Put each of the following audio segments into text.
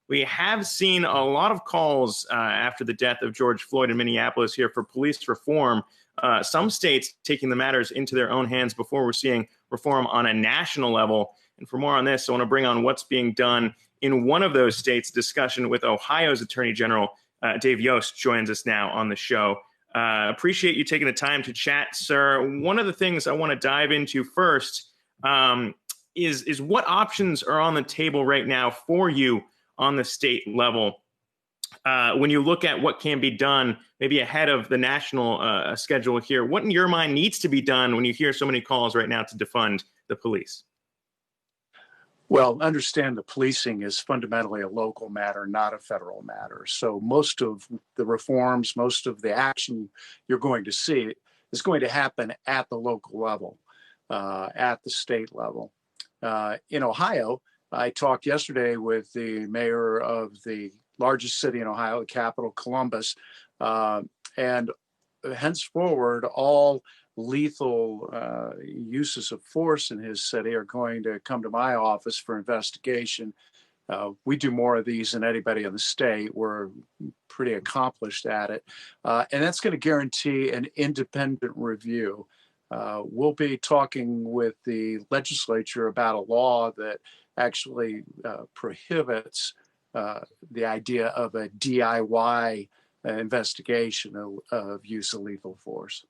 we have seen a lot of calls after the death of George Floyd in Minneapolis here for police reform. Some states taking the matters into their own hands before we're seeing reform on a national level. And for more on this, I want to bring on what's being done in one of those states. Discussion with Ohio's Attorney General Dave Yost joins us now on the show. Appreciate you taking the time to chat, sir. One of the things I want to dive into first is what options are on the table right now for you on the state level. When you look at what can be done, maybe ahead of the national schedule here, what in your mind needs to be done when you hear so many calls right now to defund the police? Well, understand that policing is fundamentally a local matter, not a federal matter. So most of the reforms, most of the action you're going to see is going to happen at the local level, at the state level. In Ohio, I talked yesterday with the mayor of the largest city in Ohio, the capital, Columbus, and henceforward, all lethal uses of force in his city are going to come to my office for investigation. We do more of these than anybody in the state. We're pretty accomplished at it. And that's going to guarantee an independent review. We'll be talking with the legislature about a law that actually prohibits the idea of a DIY investigation of use of lethal force.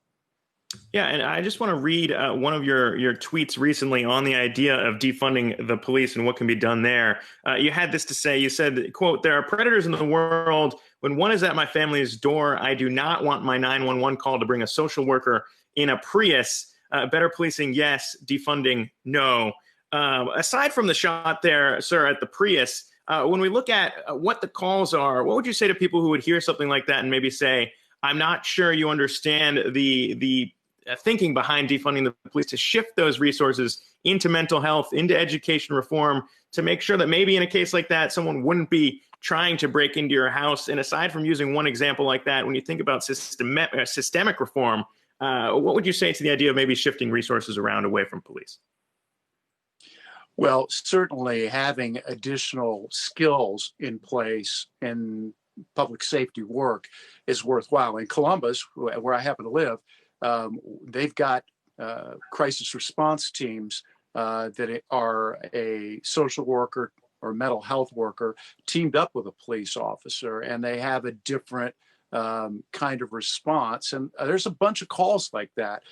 Yeah, and I just want to read one of your tweets recently on the idea of defunding the police and what can be done there. You had this to say. You said, quote, "There are predators in the world. When one is at my family's door, I do not want my 911 call to bring a social worker in a Prius. Better policing, yes. Defunding, no." Aside from the shot there, sir, at the Prius, when we look at what the calls are, what would you say to people who would hear something like that and maybe say, I'm not sure you understand the thinking behind defunding the police to shift those resources into mental health, into education reform, to make sure that maybe in a case like that, someone wouldn't be trying to break into your house? And aside from using one example like that, when you think about systemic reform, what would you say to the idea of maybe shifting resources around away from police? Well, certainly having additional skills in place in public safety work is worthwhile. In Columbus, where I happen to live, they've got crisis response teams that are a social worker or mental health worker teamed up with a police officer, and they have a different kind of response. And there's a bunch of calls like that.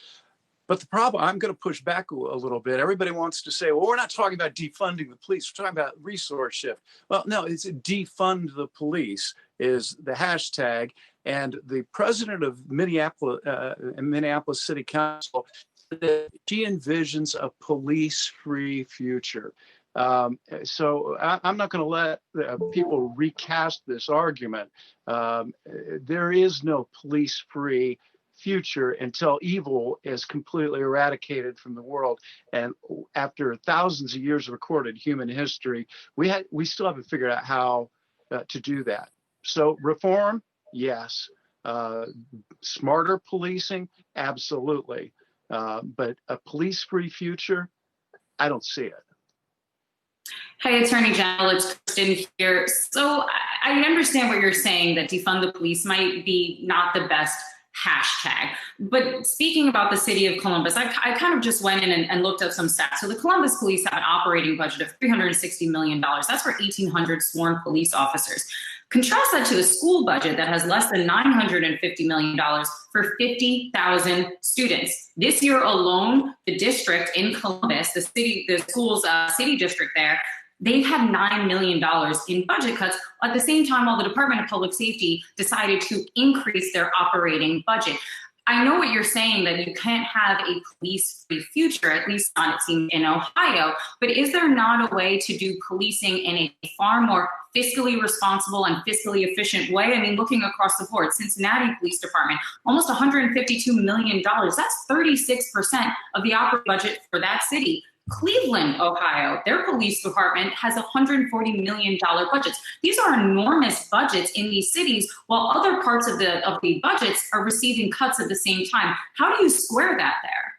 But the problem, I'm going to push back a little bit. Everybody wants to say, well, we're not talking about defunding the police. We're talking about resource shift. Well, no, it's defund the police is the hashtag. And the president of Minneapolis City Council, she envisions a police-free future. So I'm not going to let people recast this argument. There is no police-free future until evil is completely eradicated from the world. And after thousands of years of recorded human history, we still haven't figured out how to do that. So reform, yes. Smarter policing, absolutely. But a police-free future, I don't see it. Hi, Attorney General, it's Kristin here. So I understand what you're saying, that defund the police might be not the best hashtag. But speaking about the city of Columbus, I kind of just went in and looked up some stats. So the Columbus police have an operating budget of $360 million. That's for 1,800 sworn police officers. Contrast that to the school budget that has less than $950 million for 50,000 students. This year alone, the district in Columbus, the school's city district there, they had $9 million in budget cuts. At the same time, while the Department of Public Safety decided to increase their operating budget. I know what you're saying, that you can't have a police-free future, at least not, it seems, in Ohio, but is there not a way to do policing in a far more fiscally responsible and fiscally efficient way? I mean, looking across the board, Cincinnati Police Department, almost $152 million. That's 36% of the operating budget for that city. Cleveland, Ohio, their police department has $140 million budgets. These are enormous budgets in these cities, while other parts of the budgets are receiving cuts at the same time. How do you square that there?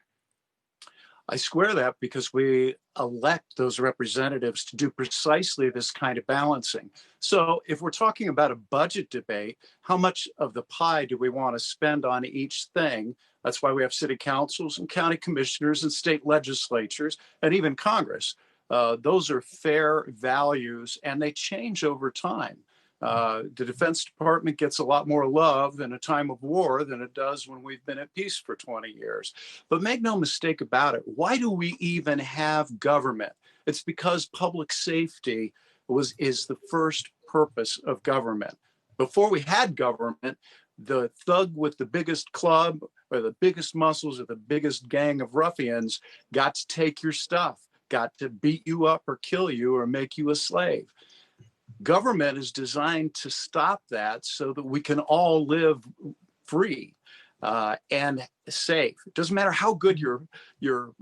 I square that because we elect those representatives to do precisely this kind of balancing. So if we're talking about a budget debate, how much of the pie do we want to spend on each thing? That's why we have city councils and county commissioners and state legislatures and even Congress. Those are fair values, and they change over time. The Defense Department gets a lot more love in a time of war than it does when we've been at peace for 20 years. But make no mistake about it, why do we even have government? It's because public safety is the first purpose of government. Before we had government, the thug with the biggest club or the biggest muscles or the biggest gang of ruffians got to take your stuff, got to beat you up or kill you or make you a slave. Government is designed to stop that so that we can all live free and safe. It doesn't matter how good your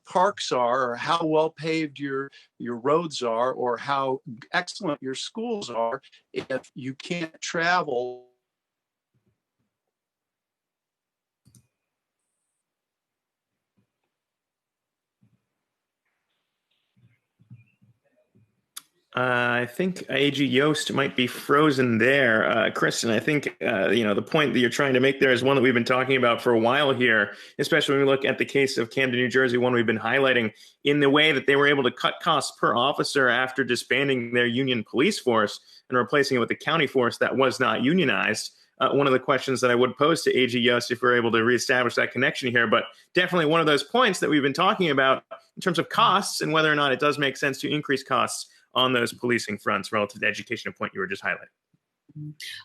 parks are, or how well paved your roads are, or how excellent your schools are, if you can't travel. I think AG Yost might be frozen there. Kristin, I think the point that you're trying to make there is one that we've been talking about for a while here, especially when we look at the case of Camden, New Jersey, one we've been highlighting, in the way that they were able to cut costs per officer after disbanding their union police force and replacing it with a county force that was not unionized. One of the questions that I would pose to AG Yost, if we're able to reestablish that connection here, but definitely one of those points that we've been talking about in terms of costs and whether or not it does make sense to increase costs on those policing fronts relative to the education point you were just highlighting.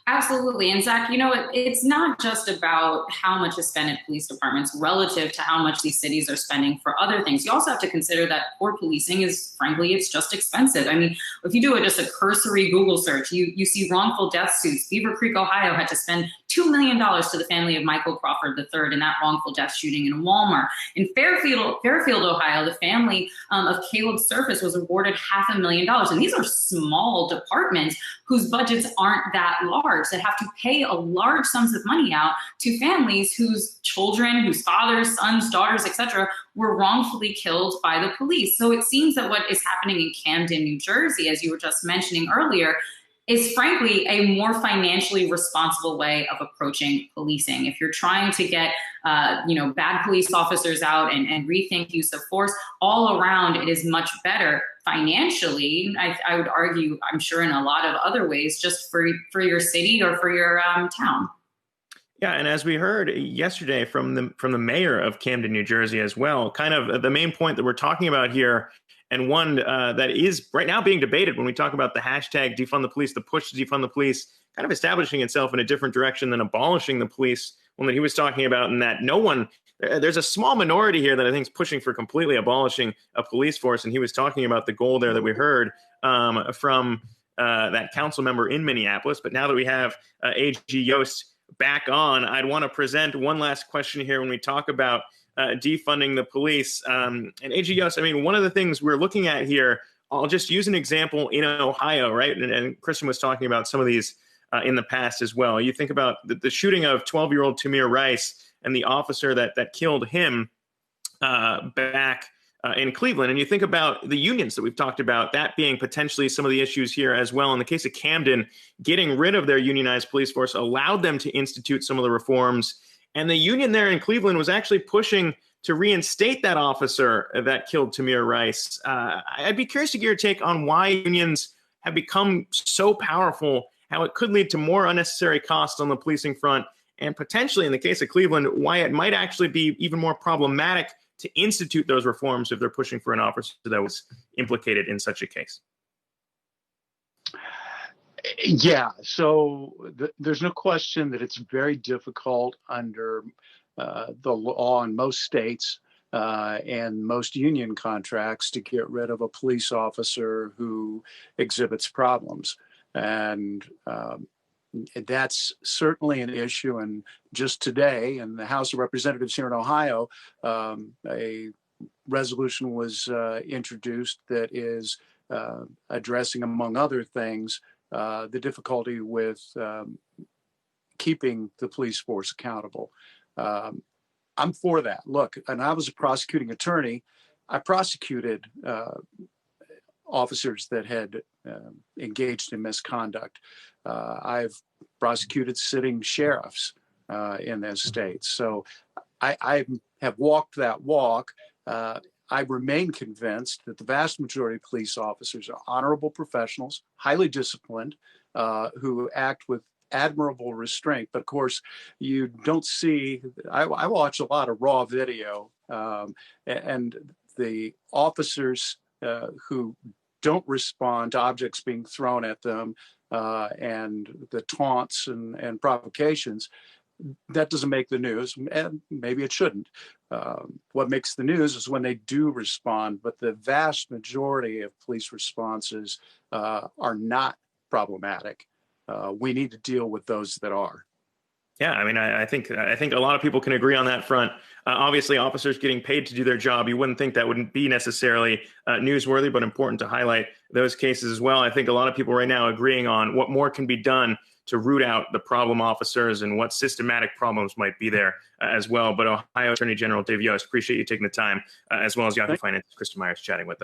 Absolutely. And Zack, it's not just about how much is spent at police departments relative to how much these cities are spending for other things. You also have to consider that poor policing is, frankly, it's just expensive. I mean, if you do just a cursory Google search, you see wrongful death suits. Beaver Creek, Ohio had to spend $2 million to the family of Michael Crawford III in that wrongful death shooting in Walmart. In Fairfield, Ohio, the family of Caleb Surface was awarded $500,000. And these are small departments whose budgets aren't that large, that have to pay a large sums of money out to families whose children, whose fathers, sons, daughters, etc., were wrongfully killed by the police. So it seems that what is happening in Camden, New Jersey, as you were just mentioning earlier, is frankly a more financially responsible way of approaching policing. If you're trying to get bad police officers out and rethink use of force, all around it is much better financially. I would argue, I'm sure in a lot of other ways, just for your city or for your town. Yeah, and as we heard yesterday from the mayor of Camden, New Jersey as well, kind of the main point that we're talking about here, and one that is right now being debated when we talk about the hashtag defund the police, the push to defund the police, kind of establishing itself in a different direction than abolishing the police, one that he was talking about, and that there's a small minority here that I think is pushing for completely abolishing a police force. And he was talking about the goal there that we heard from that council member in Minneapolis. But now that we have AG Yost back on, I'd want to present one last question here when we talk about defunding the police. And AG Yost, I mean, one of the things we're looking at here, I'll just use an example in Ohio, right? And Kristin was talking about some of these in the past as well. You think about the shooting of 12-year-old Tamir Rice and the officer that killed him back in Cleveland. And you think about the unions that we've talked about, that being potentially some of the issues here as well. In the case of Camden, getting rid of their unionized police force allowed them to institute some of the reforms. And the union there in Cleveland was actually pushing to reinstate that officer that killed Tamir Rice. I'd be curious to get your take on why unions have become so powerful, how it could lead to more unnecessary costs on the policing front, and potentially, in the case of Cleveland, why it might actually be even more problematic to institute those reforms if they're pushing for an officer that was implicated in such a case. Yeah, so there's no question that it's very difficult under the law in most states and most union contracts to get rid of a police officer who exhibits problems. And that's certainly an issue. And just today in the House of Representatives here in Ohio, a resolution was introduced that is addressing, among other things, the difficulty with keeping the police force accountable. I'm for that. Look, and I was a prosecuting attorney I prosecuted officers that had engaged in misconduct. I've prosecuted sitting sheriffs in those states. So I have walked that walk. I remain convinced that the vast majority of police officers are honorable professionals, highly disciplined, who act with admirable restraint. But of course, you don't see, I watch a lot of raw video, and the officers who don't respond to objects being thrown at them and the taunts and provocations, that doesn't make the news, and maybe it shouldn't. What makes the news is when they do respond, but the vast majority of police responses are not problematic. We need to deal with those that are. Yeah, I mean, I think a lot of people can agree on that front. Obviously, officers getting paid to do their job, you wouldn't think that wouldn't be necessarily newsworthy, but important to highlight those cases as well. I think a lot of people right now agreeing on what more can be done to root out the problem officers and what systematic problems might be there as well. But Ohio Attorney General Dave Yost, appreciate you taking the time, as well as Yahoo Finance Kristin Myers chatting with us.